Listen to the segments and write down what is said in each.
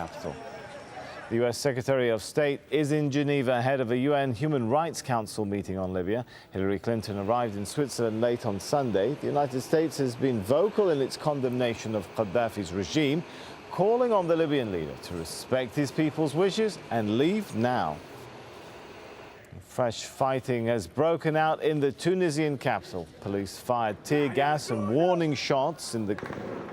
capital. The U.S. Secretary of State is in Geneva ahead of a UN Human Rights Council meeting on Libya. Hillary Clinton arrived in Switzerland late on Sunday. The United States has been vocal in its condemnation of Gaddafi's regime, calling on the Libyan leader to respect his people's wishes and leave now. Fresh fighting has broken out in the Tunisian capital. Police fired tear gas and warning shots in the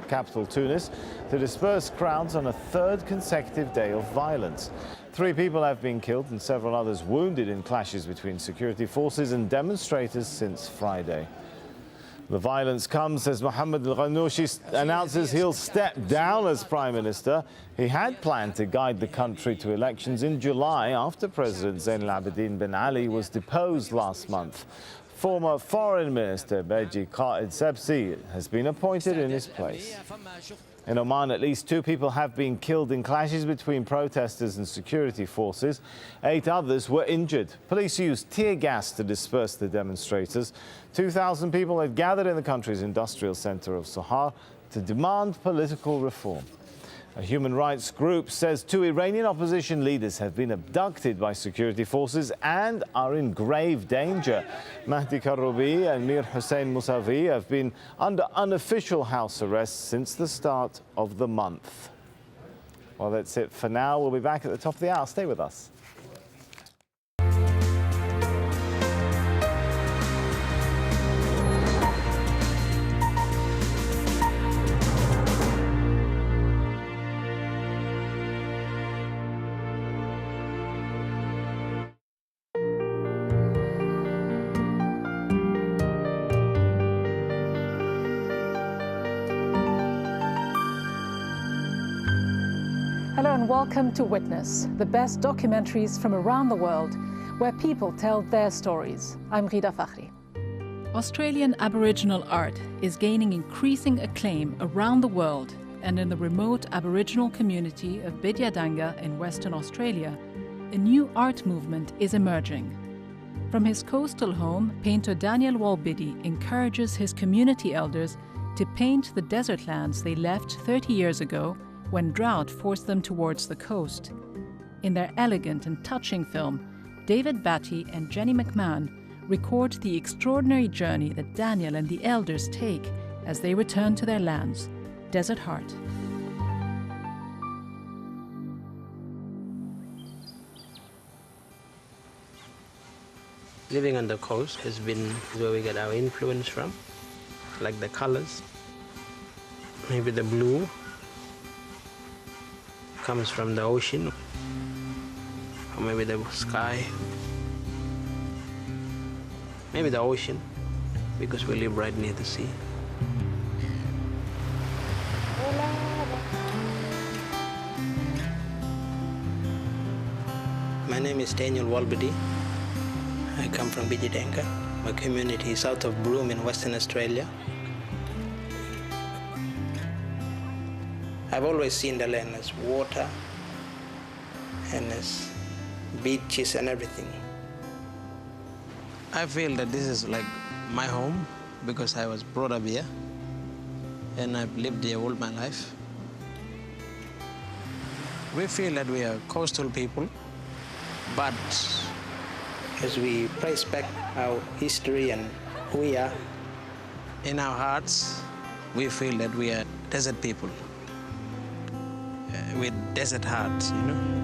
capital, Tunis, to disperse crowds on a third consecutive day of violence. 3 people have been killed and several others wounded in clashes between security forces and demonstrators since Friday. The violence comes as Mohamed al-Ghannouchi announces he'll step down as Prime Minister. He had planned to guide the country to elections in July after President Zain al-Abidine Ben Ali was deposed last month. Former Foreign Minister Beji Qaid Sebsi has been appointed in his place. In Oman, at least 2 people have been killed in clashes between protesters and security forces. 8 others were injured. Police used tear gas to disperse the demonstrators. 2,000 people had gathered in the country's industrial center of Sohar to demand political reform. A human rights group says 2 Iranian opposition leaders have been abducted by security forces and are in grave danger. Mahdi Karoubi and Mir Hussein Mousavi have been under unofficial house arrest since the start of the month. Well, that's it for now. We'll be back at the top of the hour. Stay with us. Hello and welcome to Witness, the best documentaries from around the world where people tell their stories. I'm Rida Fakhri. Australian Aboriginal art is gaining increasing acclaim around the world, and in the remote Aboriginal community of Bidyadanga in Western Australia, a new art movement is emerging. From his coastal home, painter Daniel Walbidi encourages his community elders to paint the desert lands they left 30 years ago when drought forced them towards the coast. In their elegant and touching film, David Batty and Jenny McMahon record the extraordinary journey that Daniel and the elders take as they return to their lands, Desert Heart. Living on the coast has been where we get our influence from, like the colors. Maybe the blue comes from the ocean, or maybe the sky, maybe the ocean, because we live right near the sea. My name is Daniel Walbidi. I come from Bidyadanga. My community is south of Broome in Western Australia. I've always seen the land as water and as beaches and everything. I feel that this is like my home because I was brought up here and I've lived here all my life. We feel that we are coastal people, but as we trace back our history and who we are, in our hearts, we feel that we are desert people. With desert hearts, you know.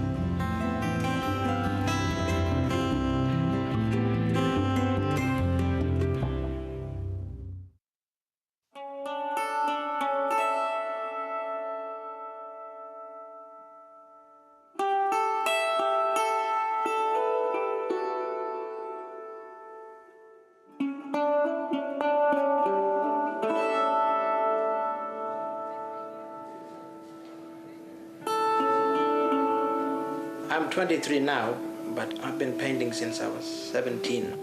I'm 23 now, but I've been painting since I was 17.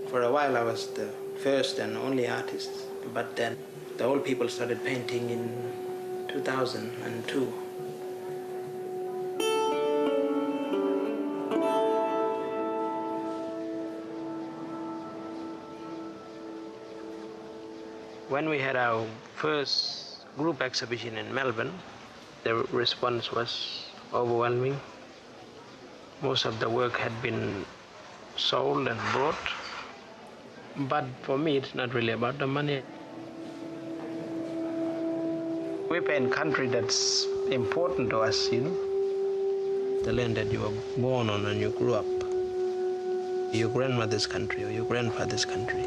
For a while I was the first and only artist, but then the old people started painting in 2002. When we had our first group exhibition in Melbourne, The response was overwhelming. Most of the work had been sold and bought. But for me, it's not really about the money. We're in a country that's important to us, you know. The land that you were born on and you grew up. Your grandmother's country or your grandfather's country.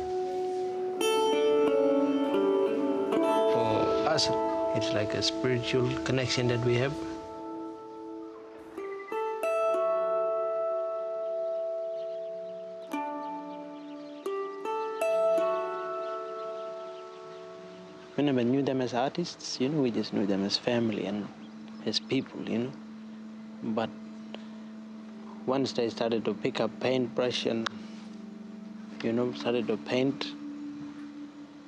For us, it's like a spiritual connection that we have. We never knew them as artists, you know, we just knew them as family and as people, you know. But once they started to pick up paintbrush and, you know, started to paint,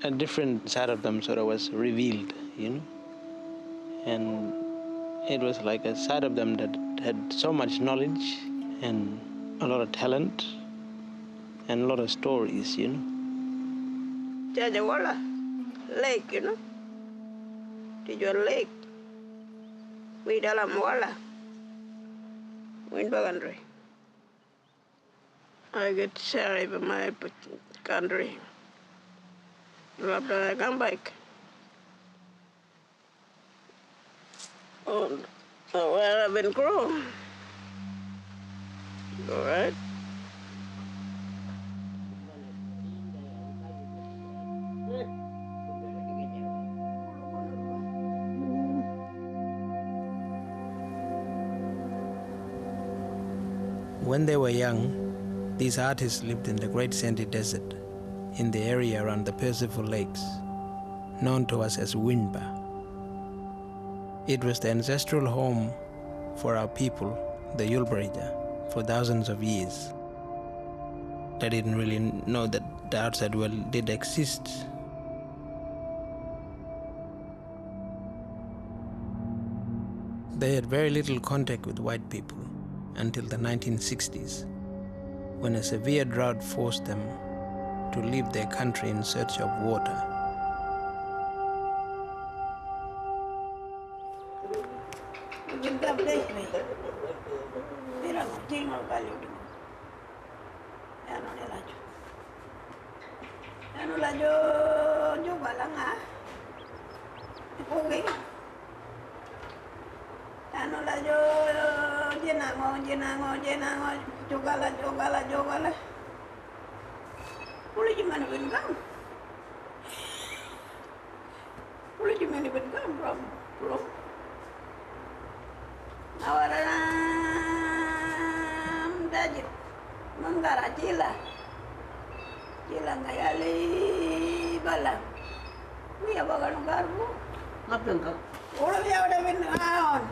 a different side of them sort of was revealed, you know. And it was like a side of them that had so much knowledge and a lot of talent and a lot of stories, you know. Lake, you know. Tijuan Lake. We dalam wala. Win country. I get shy by my country. After I come back. Oh, where I've been grown. All right. When they were young, these artists lived in the Great Sandy Desert, in the area around the Percival Lakes, known to us as Winba. It was the ancestral home for our people, the Yulbrija, for thousands of years. They didn't really know that the outside world did exist. They had very little contact with white people until the 1960s, when a severe drought forced them to leave their country in search of water. Jogala. Boleh gimana bengkam? Boleh gimana bengkam, bro? Awaran dajit, menggara cila ngayali bala. Ni apa kan garbu? Ngapain kau? Boleh ya udah beneran.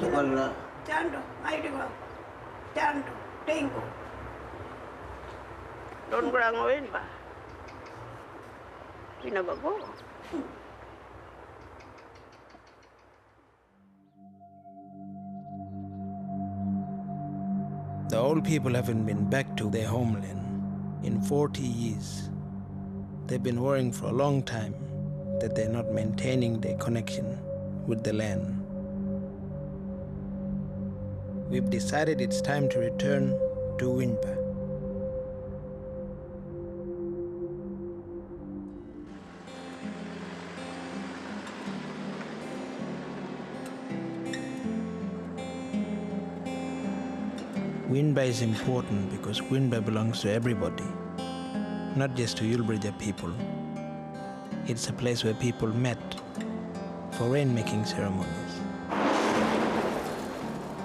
Gilam. Chando, ayo deh, chando, tengok. Don kurang ngawin pa. Pinabago. The old people haven't been back to their homeland in 40 years. They've been worrying for a long time that they're not maintaining their connection with the land. We've decided it's time to return to Winpa. Winba is important because Winba belongs to everybody, not just to Yulbrija people. It's a place where people met for rainmaking ceremonies.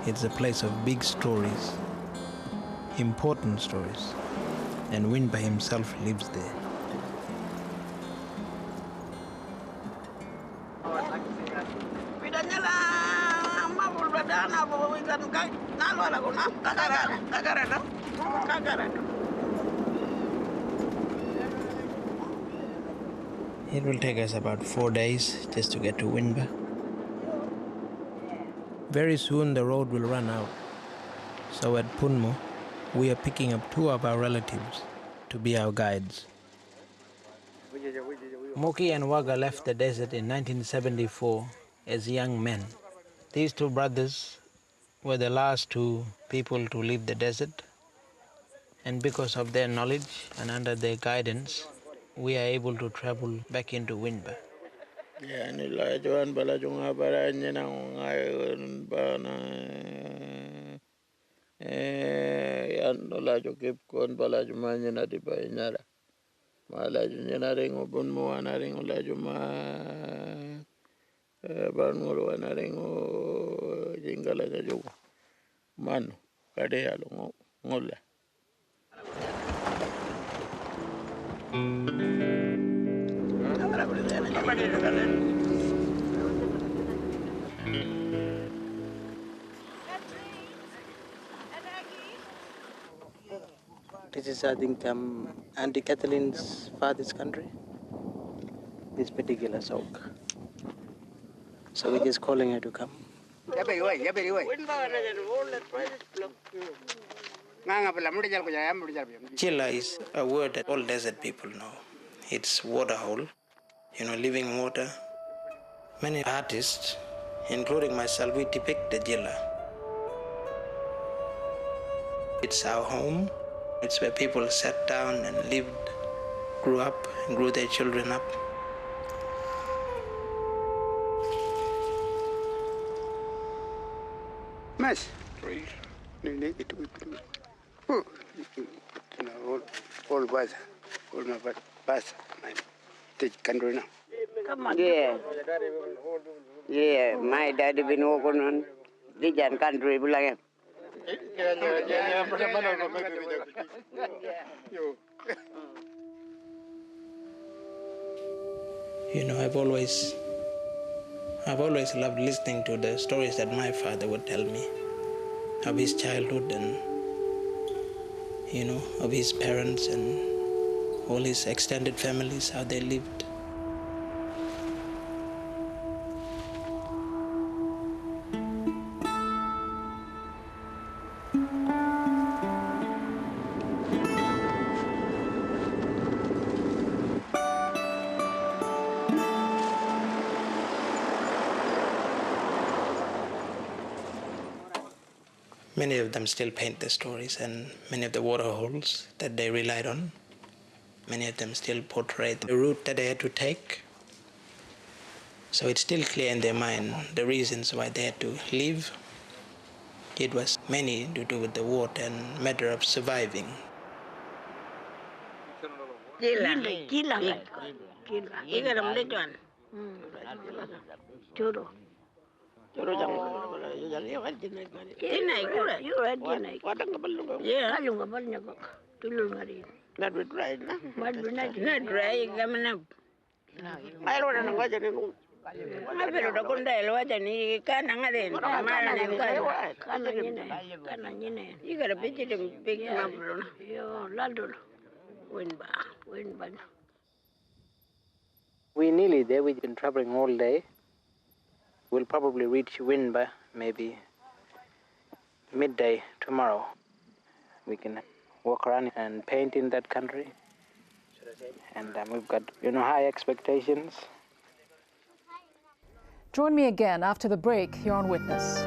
It's a place of big stories, important stories, and Winba himself lives there. It will take us about 4 days just to get to Winba. Very soon the road will run out. So at Punmo, we are picking up 2 of our relatives to be our guides. Moki and Waga left the desert in 1974 as young men. These two brothers were the last two people to leave the desert, and because of their knowledge and under their guidance, we are able to travel back into Winba. This is, I think, Auntie Kathleen's father's country, this particular soak. So we're just calling her to come. Chilla is a word that all desert people know. It's water hole, living water. Many artists, including myself, we depict the Jilla. It's our home. It's where people sat down and lived, grew up, and grew their children up. Mas, all bus, all my bus, my country now. Come on. Yeah, my daddy been working on Dijan country, like. I've always loved listening to the stories that my father would tell me of his childhood and, of his parents and all his extended families, how they lived. Many of them still paint the stories, and many of the water holes that they relied on, many of them still portray the route that they had to take. So it's still clear in their mind the reasons why they had to leave. It was mainly to do with the water and matter of surviving. We're nearly there. We've been traveling all day. We'll probably reach Winba maybe midday tomorrow. We can walk around and paint in that country. And we've got, high expectations. Join me again after the break here on Witness.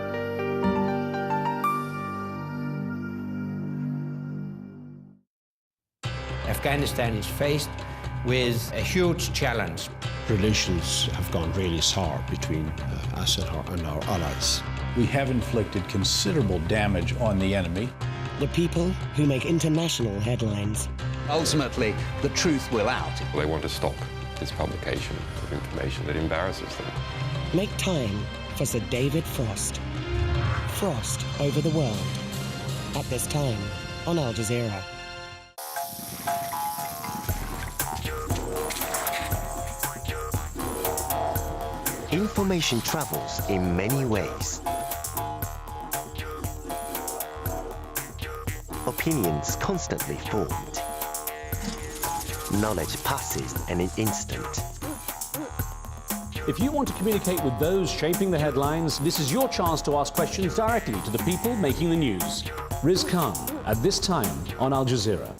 Afghanistan is faced with a huge challenge. Relations have gone really sour between us and our allies. We have inflicted considerable damage on the enemy. The people who make international headlines. Ultimately, the truth will out. They want to stop this publication of information that embarrasses them. Make time for Sir David Frost. Frost over the world. At this time on AlJazeera. Information travels in many ways. Opinions constantly formed. Knowledge passes in an instant. If you want to communicate with those shaping the headlines, this is your chance to ask questions directly to the people making the news. Riz Khan, at this time on AlJazeera.